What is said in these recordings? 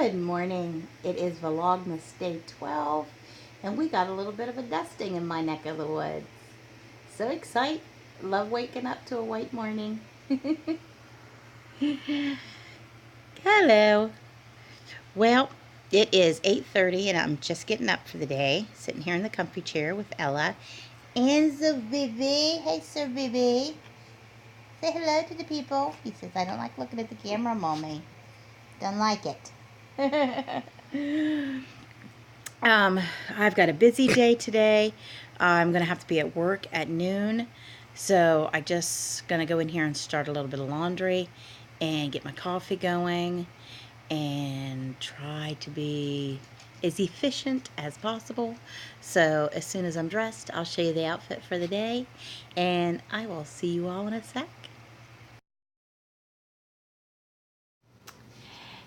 Good morning. It is Vlogmas day 12, and we got a little bit of a dusting in my neck of the woods. So excited. Love waking up to a white morning. Hello. Well, it is 8:30 and I'm just getting up for the day. Sitting here in the comfy chair with Ella and Sir Bibi. Hey, Sir Bibi. Say hello to the people. He says, I don't like looking at the camera, Mommy. Don't like it. I've got a busy day today. I'm going to have to be at work at noon. So I just going to go in here and start a little bit of laundry and get my coffee going and try to be as efficient as possible. So as soon as I'm dressed, I'll show you the outfit for the day, and I will see you all in a sec.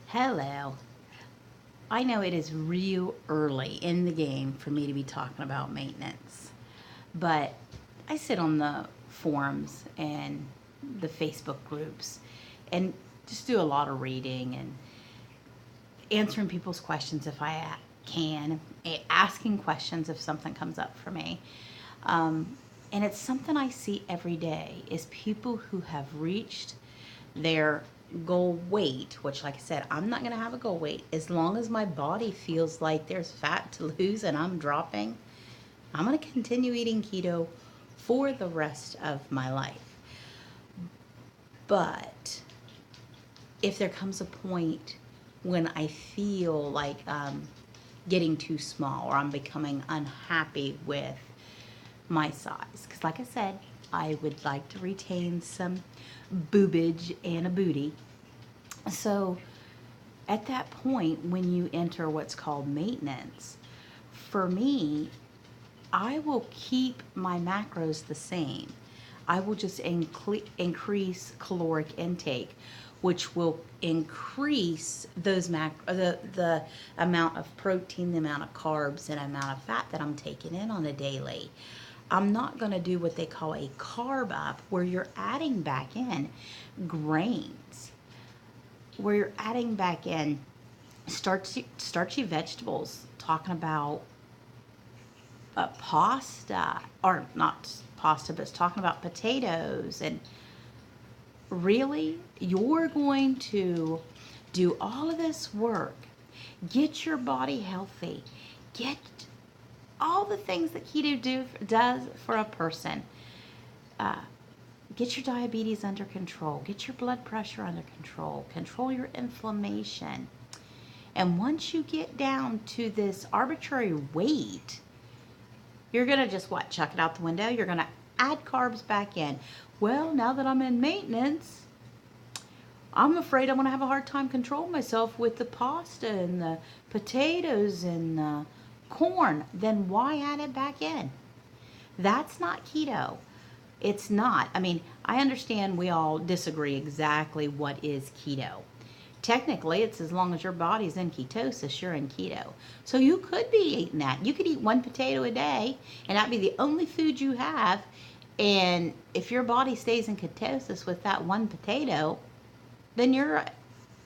Hello. I know it is real early in the game for me to be talking about maintenance, but I sit on the forums and the Facebook groups and just do a lot of reading and answering people's questions if I can, asking questions if something comes up for me. And it's something I see every day is people who have reached their goal weight, which, like I said, I'm not going to have a goal weight. As long as my body feels like there's fat to lose and I'm dropping, I'm going to continue eating keto for the rest of my life. But if there comes a point when I feel like I'm getting too small or I'm becoming unhappy with my size, because like I said, I would like to retain some boobage and a booty. So at that point, when you enter what's called maintenance, for me, I will keep my macros the same. I will just increase caloric intake, which will increase those the amount of protein, the amount of carbs, and amount of fat that I'm taking in on a daily. I'm not going to do what they call a carb up, where you're adding back in grains, where you're adding back in starchy vegetables, talking about pasta, or not pasta, but it's talking about potatoes. And really, you're going to do all of this work, get your body healthy, get all the things that keto does for a person. Get your diabetes under control, get your blood pressure under control, control your inflammation. And once you get down to this arbitrary weight, you're going to just what? Chuck it out the window? You're going to add carbs back in. Well, now that I'm in maintenance, I'm afraid I'm going to have a hard time controlling myself with the pasta and the potatoes and the corn. Then why add it back in? That's not keto. It's not. I mean, I understand we all disagree exactly what is keto. Technically, it's as long as your body's in ketosis, you're in keto. So you could be eating that. You could eat one potato a day, and that'd be the only food you have. And if your body stays in ketosis with that one potato, then you're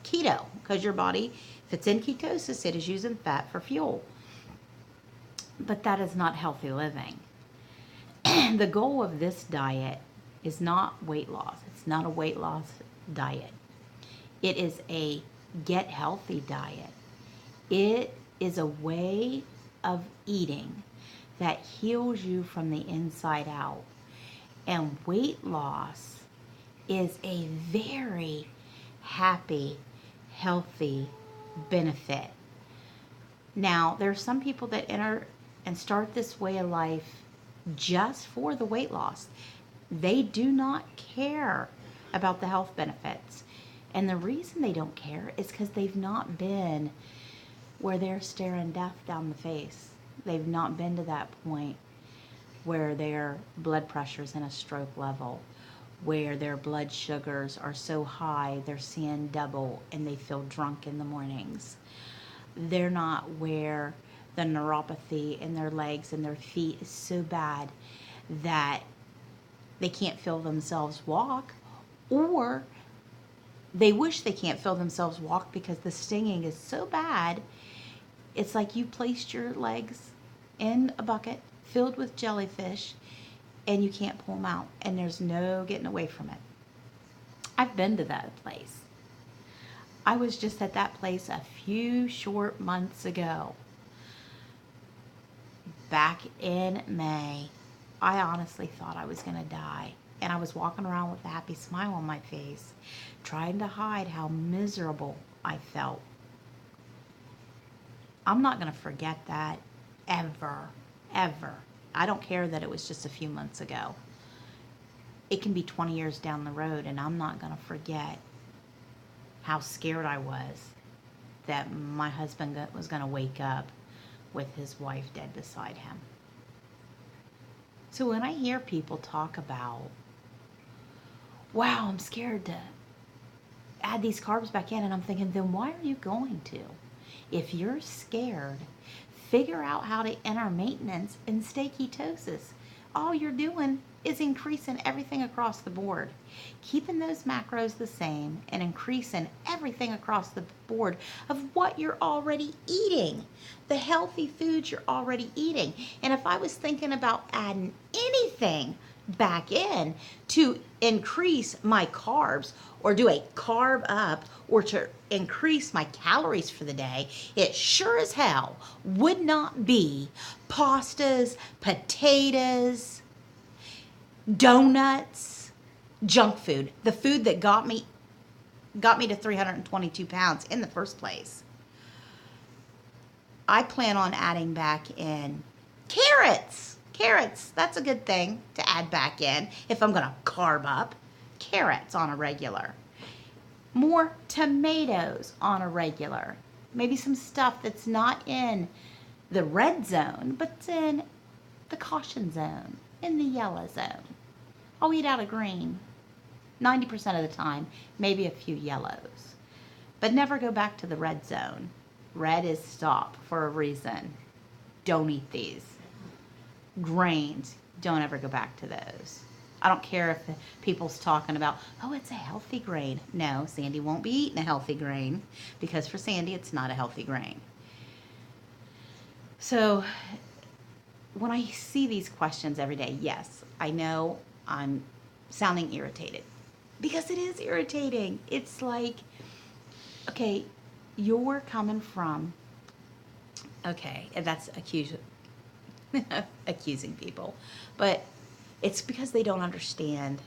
keto, because your body, if it's in ketosis, it is using fat for fuel. But that is not healthy living. The goal of this diet is not weight loss. It's not a weight loss diet. It is a get healthy diet. It is a way of eating that heals you from the inside out. And weight loss is a very happy, healthy benefit. Now, there are some people that enter and start this way of life just for the weight loss. They do not care about the health benefits. And the reason they don't care is because they've not been where they're staring death down the face. They've not been to that point where their blood pressure's in a stroke level, where their blood sugars are so high they're seeing double and they feel drunk in the mornings. They're not where the neuropathy in their legs and their feet is so bad that they can't feel themselves walk, or They wish they can't feel themselves walk because the stinging is so bad. It's like you placed your legs in a bucket filled with jellyfish and you can't pull them out, and there's no getting away from it. I've been to that place. I was just at that place a few short months ago. Back in May, I honestly thought I was going to die. And I was walking around with a happy smile on my face, trying to hide how miserable I felt. I'm not going to forget that ever, ever. I don't care that it was just a few months ago. It can be 20 years down the road, and I'm not going to forget how scared I was that my husband was going to wake up with his wife dead beside him. So when I hear people talk about, wow, I'm scared to add these carbs back in, and I'm thinking, then why are you going to? If you're scared, figure out how to enter maintenance and stay ketosis. All you're doing is increasing everything across the board. Keeping those macros the same and increasing everything across the board of what you're already eating. The healthy foods you're already eating. And if I was thinking about adding anything back in to increase my carbs or do a carb up or to increase my calories for the day, it sure as hell would not be pastas, potatoes, donuts, junk food, the food that got me to 322 pounds in the first place. I plan on adding back in carrots. Carrots, that's a good thing to add back in if I'm going to carb up. Carrots on a regular. More tomatoes on a regular. Maybe some stuff that's not in the red zone, but it's in the caution zone, in the yellow zone. I'll eat out of green 90% of the time, maybe a few yellows. But never go back to the red zone. Red is stop for a reason. Don't eat these. Grains, don't ever go back to those. I don't care if people's talking about, oh, it's a healthy grain. No, Sandy won't be eating a healthy grain because for Sandy, it's not a healthy grain. So when I see these questions every day, yes, I know I'm sounding irritated because it is irritating. It's like, okay, you're coming from, okay, that's accusing people, but it's because they don't understand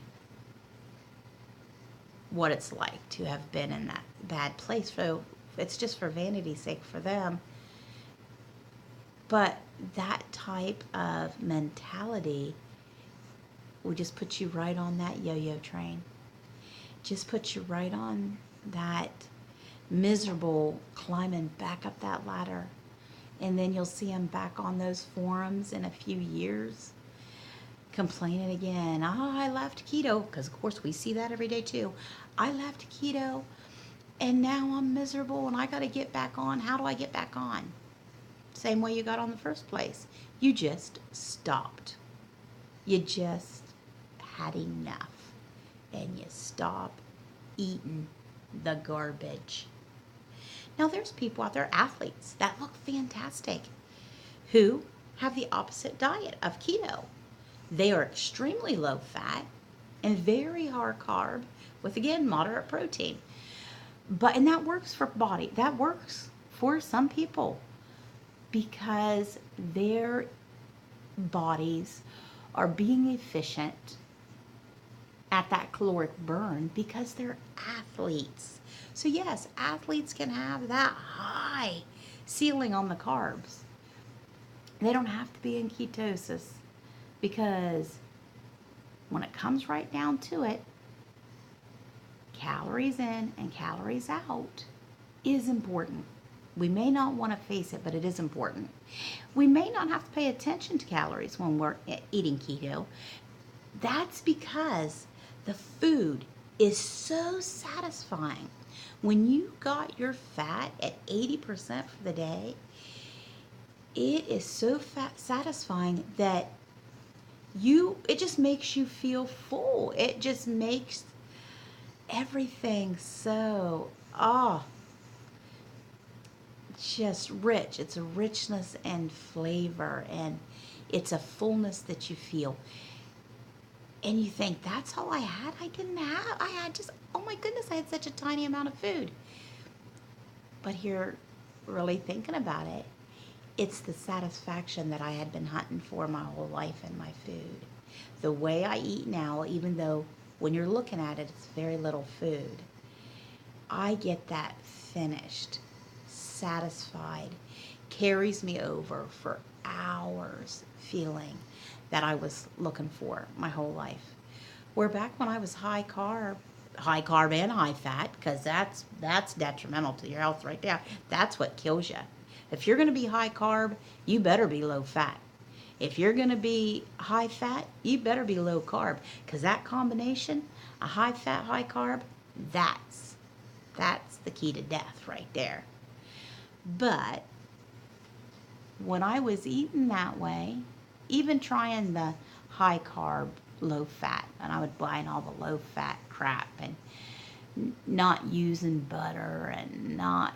what it's like to have been in that bad place. So it's just for vanity's sake for them. But that type of mentality will just put you right on that yo-yo train. Just put you right on that miserable climbing back up that ladder. And then you'll see them back on those forums in a few years complaining again. Oh, I left keto, because of course we see that every day too. I left keto and now I'm miserable and I got to get back on. How do I get back on? Same way you got on the first place. You just stopped. You just had enough and you stop eating the garbage. Now there's people out there, athletes, that look fantastic, who have the opposite diet of keto. They are extremely low fat and very high carb with, again, moderate protein. And that works for body. That works for some people because their bodies are being efficient at that caloric burn because they're athletes. So yes, athletes can have that high ceiling on the carbs. They don't have to be in ketosis because when it comes right down to it, calories in and calories out is important. We may not want to face it, but it is important. We may not have to pay attention to calories when we're eating keto. That's because the food is so satisfying. When you got your fat at 80% for the day, it is so satisfying that it just makes you feel full. It just makes everything so, just rich. It's a richness and flavor, and it's a fullness that you feel. And you think, that's all I had? I had just, oh my goodness, I had such a tiny amount of food. But here, really thinking about it, it's the satisfaction that I had been hunting for my whole life in my food. The way I eat now, even though when you're looking at it, it's very little food, I get that finished, satisfied, carries me over for hours, feeling that I was looking for my whole life. Where back when I was high carb and high fat, because that's detrimental to your health right there. That's what kills you. If you're going to be high carb, you better be low fat. If you're going to be high fat, you better be low carb, because that combination, a high fat, high carb, that's the key to death right there. But when I was eating that way, even trying the high carb, low fat, and I would buy all the low fat crap and not using butter and not,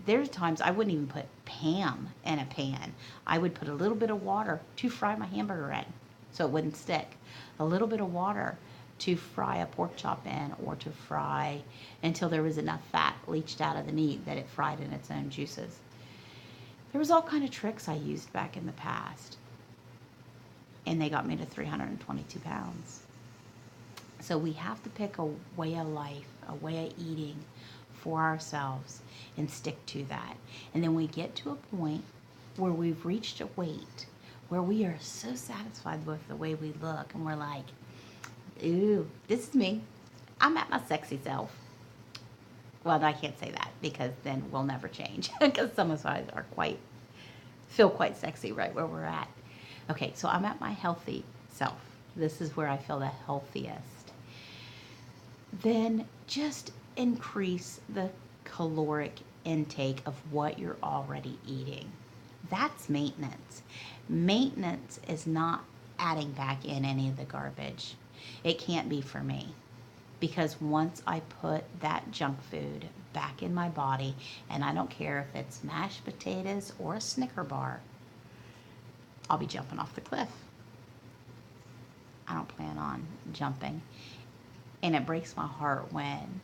there's times I wouldn't even put Pam in a pan. I would put a little bit of water to fry my hamburger in so it wouldn't stick. A little bit of water to fry a pork chop in, or to fry until there was enough fat leached out of the meat that it fried in its own juices. There was all kind of tricks I used back in the past, and they got me to 322 pounds. So we have to pick a way of life, a way of eating for ourselves, and stick to that. And then we get to a point where we've reached a weight where we are so satisfied with the way we look, and we're like, ooh, this is me. I'm at my sexy self. Well, I can't say that, because then we'll never change, because some of us feel quite sexy right where we're at. Okay, so I'm at my healthy self. This is where I feel the healthiest. Then just increase the caloric intake of what you're already eating. That's maintenance. Maintenance is not adding back in any of the garbage. It can't be for me, because once I put that junk food back in my body, and I don't care if it's mashed potatoes or a Snicker bar, I'll be jumping off the cliff. I don't plan on jumping. And it breaks my heart when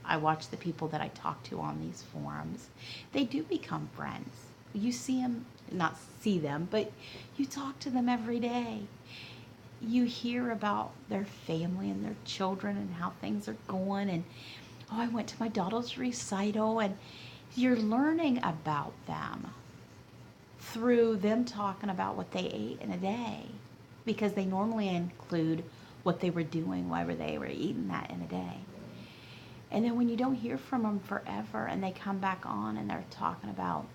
I watch the people that I talk to on these forums. They do become friends. You see them, not see them, but you talk to them every day. You hear about their family and their children and how things are going. And, I went to my daughter's recital, and you're learning about them through them talking about what they ate in a day, because they normally include what they were doing while they were eating that in a day. And then when you don't hear from them forever, and they come back on and they're talking about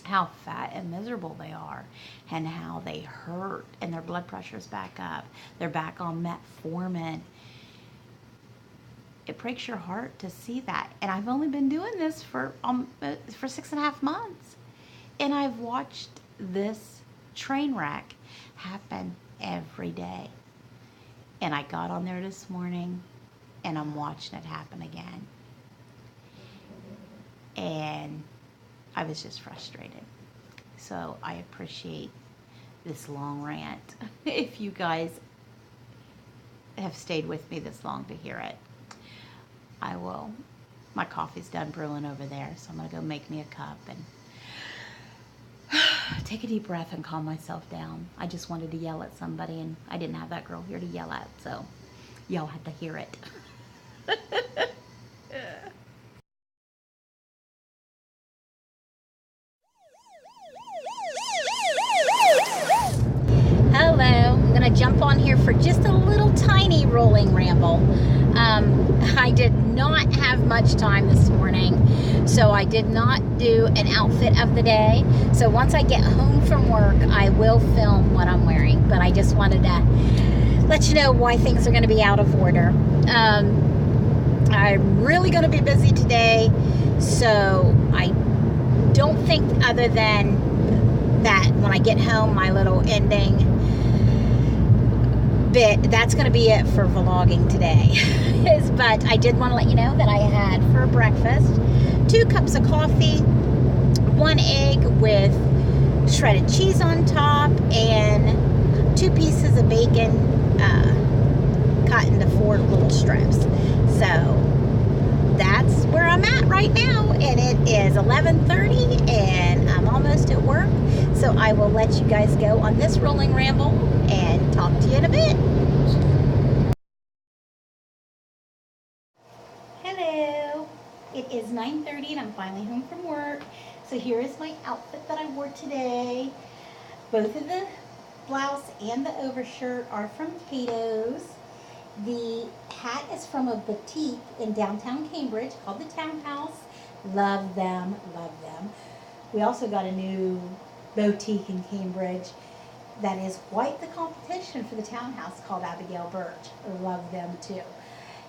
how fat and miserable they are, and how they hurt, and their blood pressure's back up, they're back on metformin, it breaks your heart to see that. And I've only been doing this for 6.5 months, and I've watched this train wreck happen every day. And I got on there this morning, and I'm watching it happen again. And I was just frustrated. So I appreciate this long rant. If you guys have stayed with me this long to hear it, I will. My coffee's done brewing over there, so I'm going to go make me a cup and take a deep breath and calm myself down. I just wanted to yell at somebody, and I didn't have that girl here to yell at, so y'all had to hear it. Hello, I'm going to jump on here for just a little tiny rolling ramble. I did not have much time this morning, so I did not do an outfit of the day. So once I get home from work, I will film what I'm wearing, but I just wanted to let you know why things are going to be out of order. I'm really going to be busy today, so I don't think, other than that, when I get home, my little ending that's going to be it for vlogging today. But I did want to let you know that I had for breakfast 2 cups of coffee, 1 egg with shredded cheese on top, and 2 pieces of bacon cut into 4 little strips. So that's where I'm at right now, and it is 11:30 and I'm almost at work. So I will let you guys go on this rolling ramble and talk to you in a bit. Hello. It is 9:30 and I'm finally home from work. So here is my outfit that I wore today. Both of the blouse and the overshirt are from Keto's. The hat is from a boutique in downtown Cambridge called the Townhouse. Love them, love them. We also got a new boutique in Cambridge that is quite the competition for the Townhouse called Abigail Birch. Love them too.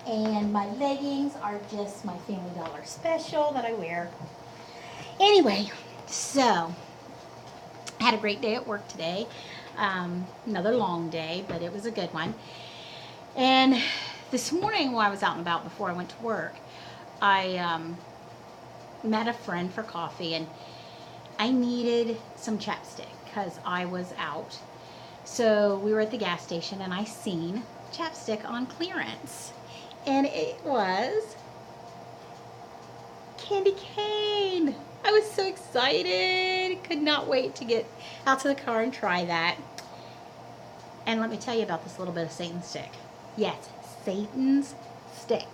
And my leggings are just my Family Dollar special that I wear. Anyway, so I had a great day at work today. Another long day, but it was a good one. And this morning while I was out and about before I went to work, I met a friend for coffee, and I needed some chapstick because I was out. So we were at the gas station and I seen chapstick on clearance. And it was candy cane. I was so excited. Could not wait to get out to the car and try that. And let me tell you about this little bit of Satan stick. Yes, Satan's stick.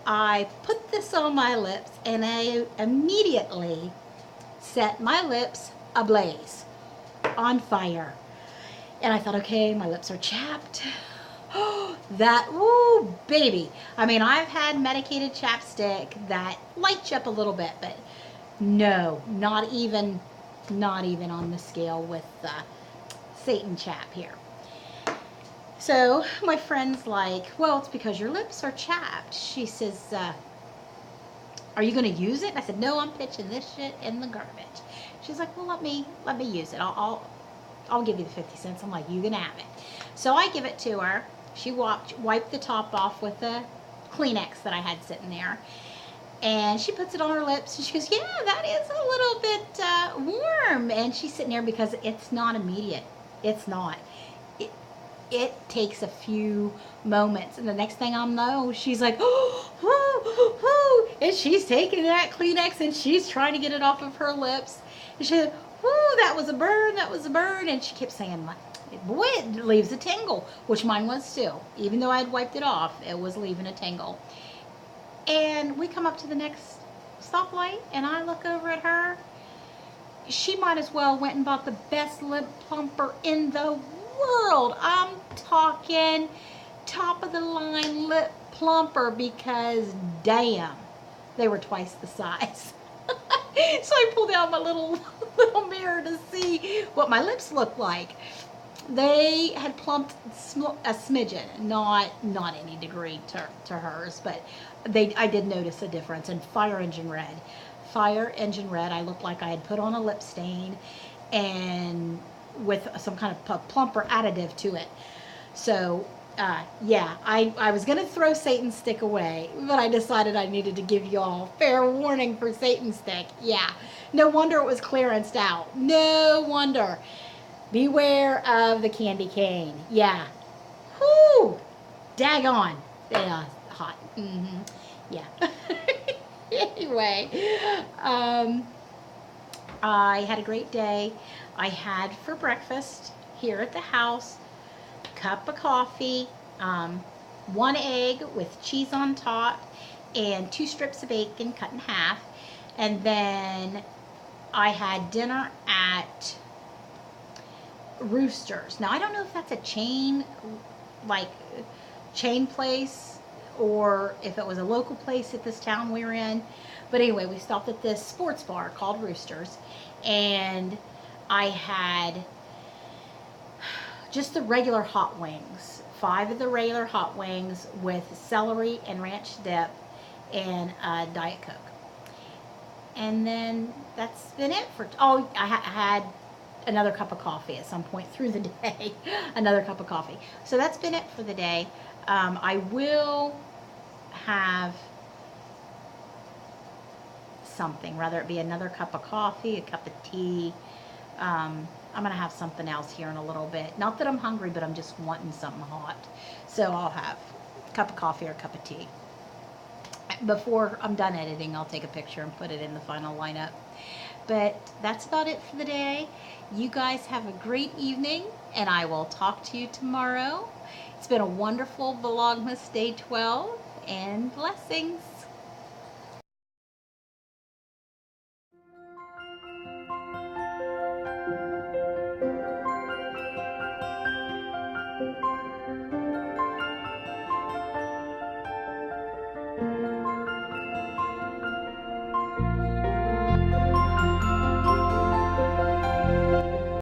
I put this on my lips and I immediately set my lips ablaze, on fire. And I thought, okay, my lips are chapped. That, ooh, baby. I mean, I've had medicated chapstick that lights you up a little bit, but no, not even on the scale with Satan chap here. So my friend's like, well, it's because your lips are chapped. She says, are you going to use it? And I said, no, I'm pitching this shit in the garbage. She's like, well, let me use it. I'll give you the 50 cents. I'm like, you can have it. So I give it to her. She wiped the top off with a Kleenex that I had sitting there. And she puts it on her lips. And she goes, yeah, that is a little bit warm. And she's sitting there because it's not immediate. It's not. It takes a few moments, and the next thing I know, she's like, and she's taking that Kleenex and she's trying to get it off of her lips. And she said, that was a burn, and she kept saying, boy, it leaves a tingle, which mine was too. Even though I had wiped it off, it was leaving a tingle. And we come up to the next stoplight, and I look over at her. She might as well went and bought the best lip plumper in the world. I'm talking top of the line lip plumper, because damn, they were twice the size. So I pulled out my little mirror to see what my lips looked like. They had plumped a smidgen, not any degree to hers, but I did notice a difference. And fire engine red, I looked like I had put on a lip stain and with some kind of plumper additive to it. So yeah, I was going to throw Satan's stick away, but I decided I needed to give you all fair warning for Satan's stick. Yeah, no wonder it was clearanced out. No wonder. Beware of the candy cane. Yeah. Whoo! Daggone. Yeah, hot. Mm-hmm. Yeah. Anyway, I had a great day. I had for breakfast here at the house a cup of coffee, 1 egg with cheese on top, and 2 strips of bacon cut in half. And then I had dinner at Roosters. Now, I don't know if that's a chain place, or if it was a local place at this town we were in. But anyway, we stopped at this sports bar called Roosters, and I had just the regular hot wings, 5 of the regular hot wings with celery and ranch dip and a Diet Coke. And then that's been it for, I had another cup of coffee at some point through the day. Another cup of coffee. So that's been it for the day. I will have something, whether it be another cup of coffee, a cup of tea. I'm going to have something else here in a little bit. Not that I'm hungry, but I'm just wanting something hot. So I'll have a cup of coffee or a cup of tea. Before I'm done editing, I'll take a picture and put it in the final lineup. But that's about it for the day. You guys have a great evening, and I will talk to you tomorrow. It's been a wonderful Vlogmas Day 12, and blessings.